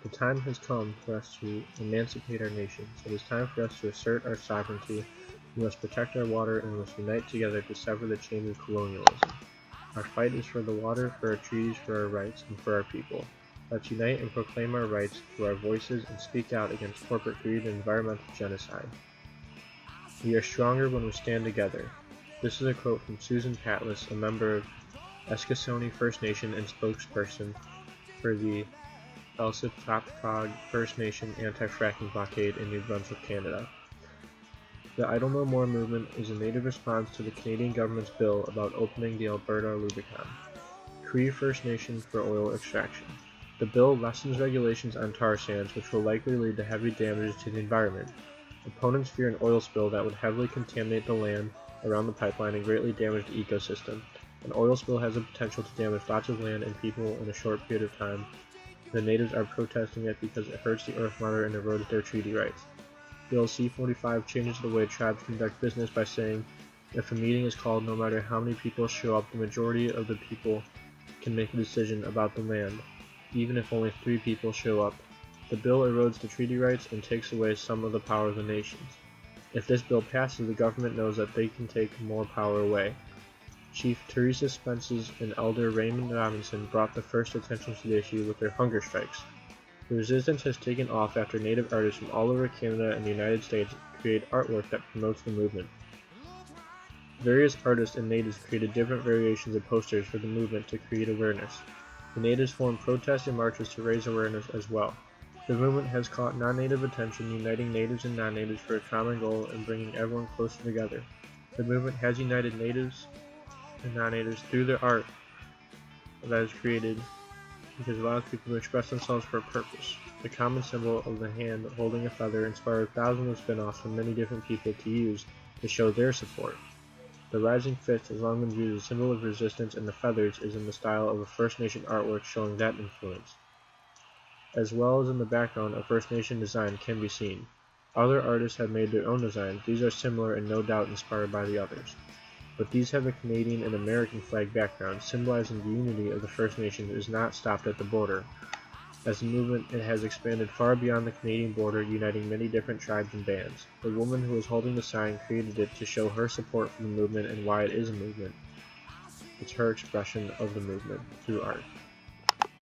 The time has come for us to emancipate our nations. It is time for us to assert our sovereignty. We must protect our water and we must unite together to sever the chains of colonialism. Our fight is for the water, for our treaties, for our rights, and for our people. Let's unite and proclaim our rights through our voices and speak out against corporate greed and environmental genocide. We are stronger when we stand together. This is a quote from Susan Patlas, a member of Eskasoni First Nation and spokesperson for the Elsipogtog First Nation anti-fracking blockade in New Brunswick, Canada. The Idle No More movement is a native response to the Canadian government's bill about opening the Alberta Rubicon, Cree First Nation for oil extraction. The bill lessens regulations on tar sands, which will likely lead to heavy damage to the environment. Opponents fear an oil spill that would heavily contaminate the land around the pipeline and greatly damage the ecosystem. An oil spill has the potential to damage lots of land and people in a short period of time. The natives are protesting it because it hurts the Earth Mother and erodes their treaty rights. Bill C-45 changes the way tribes conduct business by saying, if a meeting is called, no matter how many people show up, the majority of the people can make a decision about the land, even if only 3 people show up. The bill erodes the treaty rights and takes away some of the power of the nations. If this bill passes, the government knows that they can take more power away. Chief Teresa Spence's and Elder Raymond Robinson brought the first attention to the issue with their hunger strikes. The resistance has taken off after Native artists from all over Canada and the United States create artwork that promotes the movement. Various artists and natives created different variations of posters for the movement to create awareness. The natives formed protests and marches to raise awareness as well. The movement has caught non-native attention, uniting natives and non-natives for a common goal and bringing everyone closer together. The movement has united natives and non-natives through the art that is created because it allows people to express themselves for a purpose. The common symbol of the hand holding a feather inspired thousands of spin-offs from many different people to use to show their support. The rising fist has long been viewed as a symbol of resistance, and the feathers is in the style of a First Nation artwork showing that influence. As well as in the background, a First Nation design can be seen. Other artists have made their own designs. These are similar and no doubt inspired by the others. But these have a Canadian and American flag background, symbolizing the unity of the First Nations is not stopped at the border. As a movement, it has expanded far beyond the Canadian border, uniting many different tribes and bands. The woman who is holding the sign created it to show her support for the movement and why it is a movement. It's her expression of the movement through art.